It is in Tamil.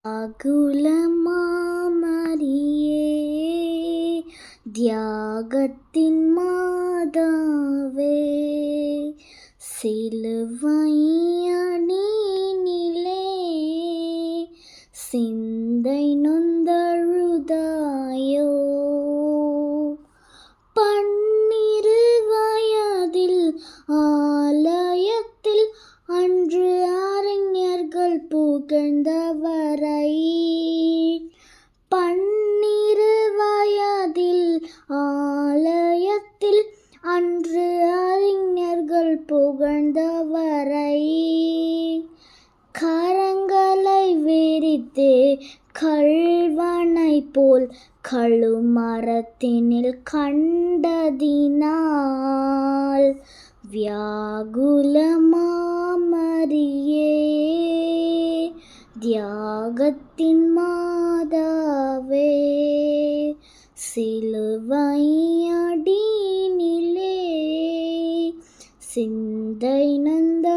ஆகுலமாமரியே தியாகத்தின் மாதாவே, சிலுவை அடியினிலே சிந்தை நொந்தழுதாயோ. 12 வயதில் ஆலயத்தில் அன்று அறிஞர்கள் புகழ்ந்தவரை, 12 வயதில் ஆலயத்தில் அன்று அறிஞர்கள் புகழ்ந்தவரை, கரங்களை விரித்தே கள்வனை போல் கழுமரத்தினில் கண்டதினால், வியாகுலமாமரியே தியாகத்தின் மாதாவே, சிலுவை அடியினிலே சிந்தை நொந்த